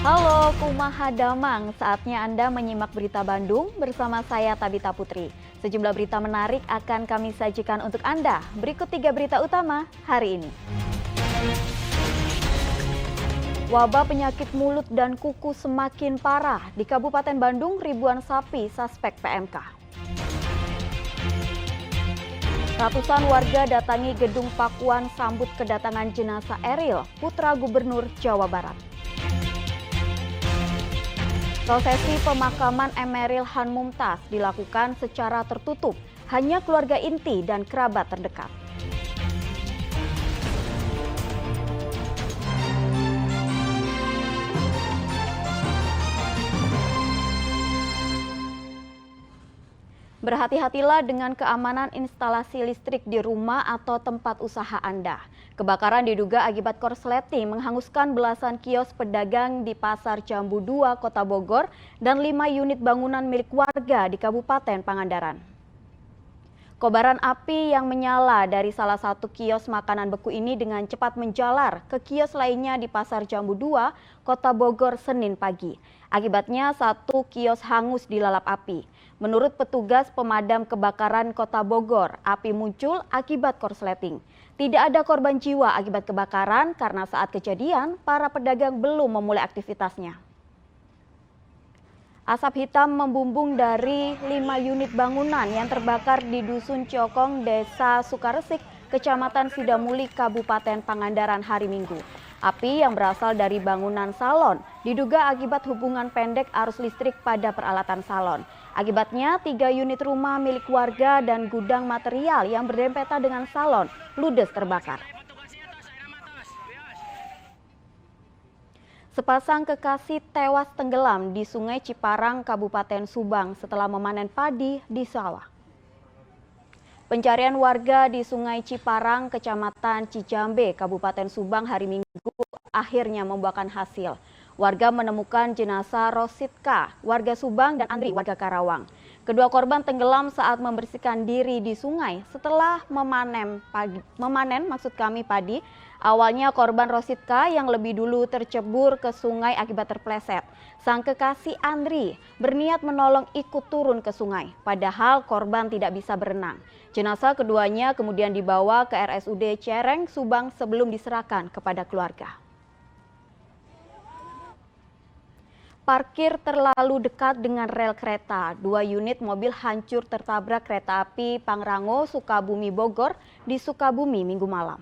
Halo Kumaha Damang, saatnya Anda menyimak berita Bandung bersama saya Tabita Putri. Sejumlah berita menarik akan kami sajikan untuk Anda. Berikut 3 berita utama hari ini. Wabah penyakit mulut dan kuku semakin parah. Di Kabupaten Bandung, ribuan sapi suspek PMK. Ratusan warga datangi Gedung Pakuan sambut kedatangan jenazah Eril, putra Gubernur Jawa Barat. Prosesi pemakaman Emeril Han Mumtaz dilakukan secara tertutup, hanya keluarga inti dan kerabat terdekat. Berhati-hatilah dengan keamanan instalasi listrik di rumah atau tempat usaha Anda. Kebakaran diduga akibat korsleting menghanguskan belasan kios pedagang di Pasar Jambu 2, Kota Bogor, dan 5 unit bangunan milik warga di Kabupaten Pangandaran. Kobaran api yang menyala dari salah satu kios makanan beku ini dengan cepat menjalar ke kios lainnya di Pasar Jambu 2, Kota Bogor, Senin pagi. Akibatnya satu kios hangus dilalap api. Menurut petugas pemadam kebakaran Kota Bogor, api muncul akibat korsleting. Tidak ada korban jiwa akibat kebakaran karena saat kejadian para pedagang belum memulai aktivitasnya. Asap hitam membumbung dari 5 unit bangunan yang terbakar di Dusun Ciokong, Desa Sukaresik, Kecamatan Sidamuli, Kabupaten Pangandaran hari Minggu. Api yang berasal dari bangunan salon diduga akibat hubungan pendek arus listrik pada peralatan salon. Akibatnya 3 unit rumah milik warga dan gudang material yang berdempetan dengan salon ludes terbakar. Sepasang kekasih tewas tenggelam di Sungai Ciparang, Kabupaten Subang setelah memanen padi di sawah. Pencarian warga di Sungai Ciparang, Kecamatan Cijambe, Kabupaten Subang hari Minggu akhirnya membuahkan hasil. Warga menemukan jenazah Rositka, warga Subang, dan Andri, warga Karawang. Kedua korban tenggelam saat membersihkan diri di sungai setelah memanen padi. Awalnya korban Rositka yang lebih dulu tercebur ke sungai akibat terpleset. Sang kekasih Andri berniat menolong ikut turun ke sungai, padahal korban tidak bisa berenang. Jenazah keduanya kemudian dibawa ke RSUD Cereng, Subang sebelum diserahkan kepada keluarga. Parkir terlalu dekat dengan rel kereta. 2 unit mobil hancur tertabrak kereta api Pangrango, Sukabumi, Bogor di Sukabumi Minggu malam.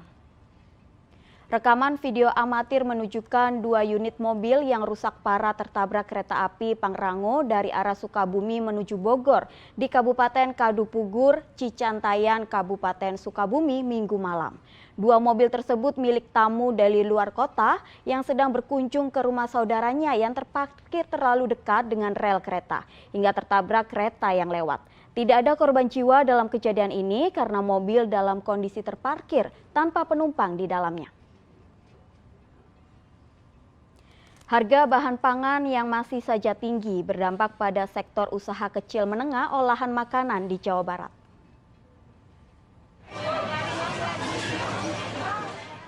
Rekaman video amatir menunjukkan 2 unit mobil yang rusak parah tertabrak kereta api Pangrango dari arah Sukabumi menuju Bogor di Kabupaten Kadupugur, Cicantayan, Kabupaten Sukabumi Minggu malam. 2 mobil tersebut milik tamu dari luar kota yang sedang berkunjung ke rumah saudaranya yang terparkir terlalu dekat dengan rel kereta hingga tertabrak kereta yang lewat. Tidak ada korban jiwa dalam kejadian ini karena mobil dalam kondisi terparkir tanpa penumpang di dalamnya. Harga bahan pangan yang masih saja tinggi berdampak pada sektor usaha kecil menengah olahan makanan di Jawa Barat.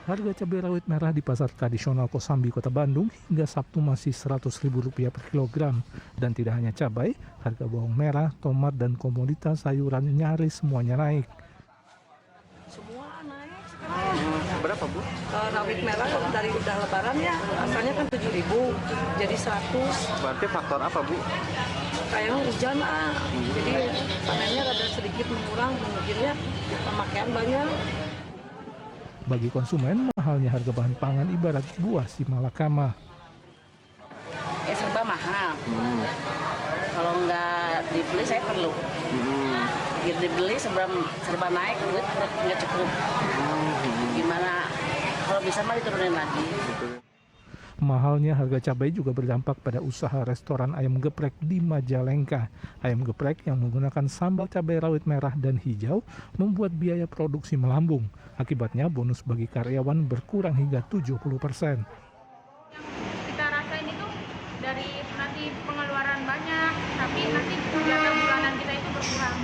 Harga cabai rawit merah di pasar tradisional Kosambi, Kota Bandung hingga Sabtu masih Rp100.000 per kilogram. Dan tidak hanya cabai, harga bawang merah, tomat, dan komoditas sayuran nyaris semuanya naik. Semua naik sekarang. Berapa, Bu? Rawit merah dari udah lebaran ya, asalnya kan 7.000, jadi 100. Berarti faktor apa, Bu? Kayaknya hujan, jadi panennya rada sedikit mengurang, mungkinnya pemakaian banyak. Bagi konsumen, mahalnya harga bahan pangan ibarat buah si malakama. Serba mahal. Kalau nggak dibeli saya perlu. Dibeli serba naik, duit nggak cukup. Gimana? Kalau bisa mah diturunin lagi. Mahalnya harga cabai juga berdampak pada usaha restoran ayam geprek di Majalengka. Ayam geprek yang menggunakan sambal cabai rawit merah dan hijau membuat biaya produksi melambung. Akibatnya bonus bagi karyawan berkurang hingga 70%. Kita rasain itu dari nanti pengeluaran banyak, tapi nanti jatah bulanan kita itu berkurang.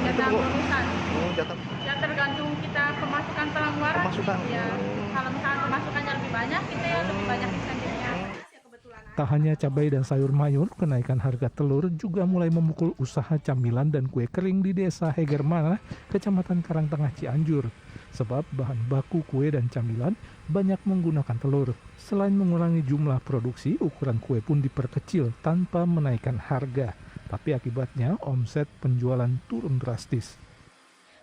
Jatah bonusan. Ya tergantung kita pemasukan pengeluaran. Ya, kalau misalnya pemasukannya lebih banyak, kita ya lebih banyak insentifnya. Tak hanya cabai dan sayur mayur, kenaikan harga telur juga mulai memukul usaha camilan dan kue kering di Desa Hegermana, Kecamatan Karangtengah, Cianjur. Sebab bahan baku kue dan camilan banyak menggunakan telur. Selain mengurangi jumlah produksi, ukuran kue pun diperkecil tanpa menaikkan harga. Tapi akibatnya omset penjualan turun drastis.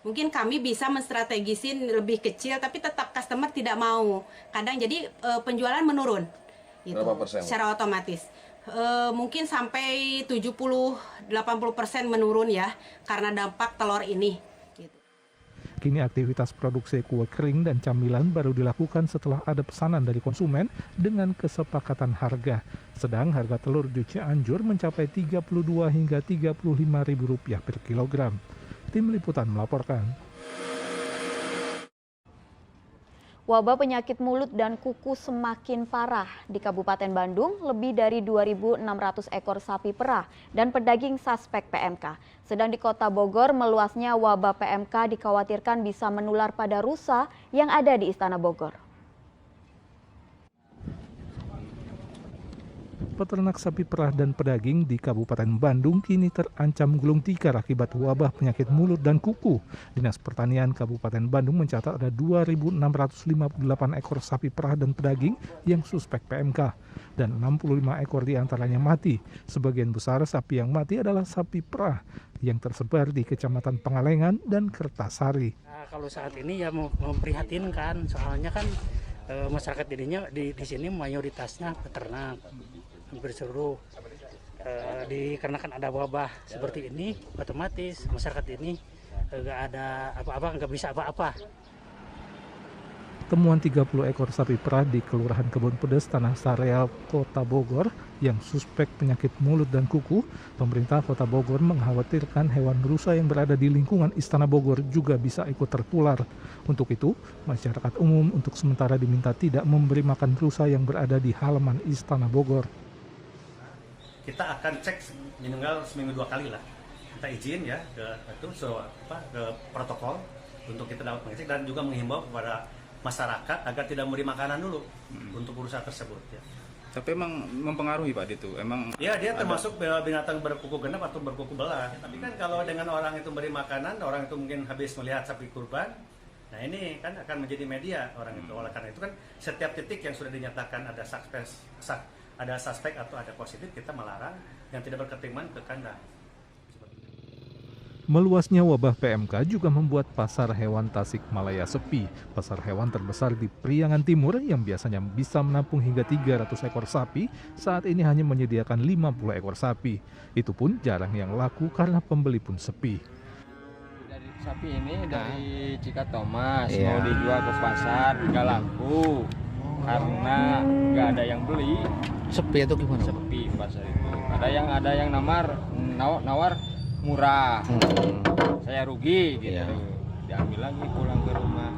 Mungkin kami bisa menstrategisin lebih kecil, tapi tetap customer tidak mau. Kadang jadi penjualan menurun. Gitu, berapa persen? Secara otomatis. Mungkin sampai 70-80% menurun ya, karena dampak telur ini. Gitu. Kini aktivitas produksi kue kering dan camilan baru dilakukan setelah ada pesanan dari konsumen dengan kesepakatan harga. Sedang harga telur di Cianjur mencapai Rp32 hingga Rp35.000 per kilogram. Tim Liputan melaporkan. Wabah penyakit mulut dan kuku semakin parah. Di Kabupaten Bandung, lebih dari 2.600 ekor sapi perah dan pedaging suspek PMK. Sedang di Kota Bogor, meluasnya wabah PMK dikhawatirkan bisa menular pada rusa yang ada di Istana Bogor. Peternak sapi perah dan pedaging di Kabupaten Bandung kini terancam gulung tikar akibat wabah penyakit mulut dan kuku. Dinas Pertanian Kabupaten Bandung mencatat ada 2.658 ekor sapi perah dan pedaging yang suspek PMK dan 65 ekor diantaranya mati. Sebagian besar sapi yang mati adalah sapi perah yang tersebar di Kecamatan Pangalengan dan Kertasari. Nah, kalau saat ini ya memprihatinkan, soalnya kan masyarakat dirinya di sini mayoritasnya peternak. Hampir seluruh dikarenakan ada wabah seperti ini, otomatis masyarakat ini nggak ada apa-apa, nggak bisa apa-apa. Temuan 30 ekor sapi perah di Kelurahan Kebun Pedes, Tanah Sareal, Kota Bogor yang suspek penyakit mulut dan kuku, pemerintah Kota Bogor mengkhawatirkan hewan rusa yang berada di lingkungan Istana Bogor juga bisa ikut tertular. Untuk itu, masyarakat umum untuk sementara diminta tidak memberi makan rusa yang berada di halaman Istana Bogor. Kita akan cek minimal seminggu 2 kali lah. Kita izin ya ke protokol untuk kita dapat mengecek dan juga menghimbau kepada masyarakat agar tidak memberi makanan dulu untuk rusa tersebut ya. Tapi emang mempengaruhi Pak itu? Emang ya dia termasuk binatang berkuku genap atau berkuku belah. Tapi kan kalau dengan orang itu beri makanan, orang itu mungkin habis melihat sapi kurban. Nah ini kan akan menjadi media orang itu. Oleh karena itu kan setiap titik yang sudah dinyatakan ada suspek atau ada positif, kita melarang yang tidak berketimbangan ke kandang. Meluasnya wabah PMK juga membuat pasar hewan Tasikmalaya sepi. Pasar hewan terbesar di Priangan Timur yang biasanya bisa menampung hingga 300 ekor sapi, saat ini hanya menyediakan 50 ekor sapi. Itu pun jarang yang laku karena pembeli pun sepi. Dari sapi ini dari Cikatomas mau dijual ke pasar nggak laku karena nggak ada yang beli. Sepi atau gimana? Sepi pasar itu. Ada yang nawar murah. Saya rugi gitu. Diambil lagi pulang ke rumah.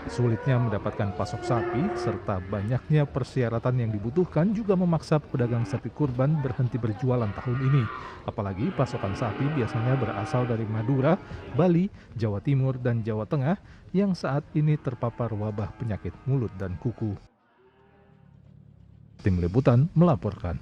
Sulitnya mendapatkan pasok sapi serta banyaknya persyaratan yang dibutuhkan juga memaksa pedagang sapi kurban berhenti berjualan tahun ini. Apalagi pasokan sapi biasanya berasal dari Madura, Bali, Jawa Timur, dan Jawa Tengah yang saat ini terpapar wabah penyakit mulut dan kuku. Tim Liputan melaporkan.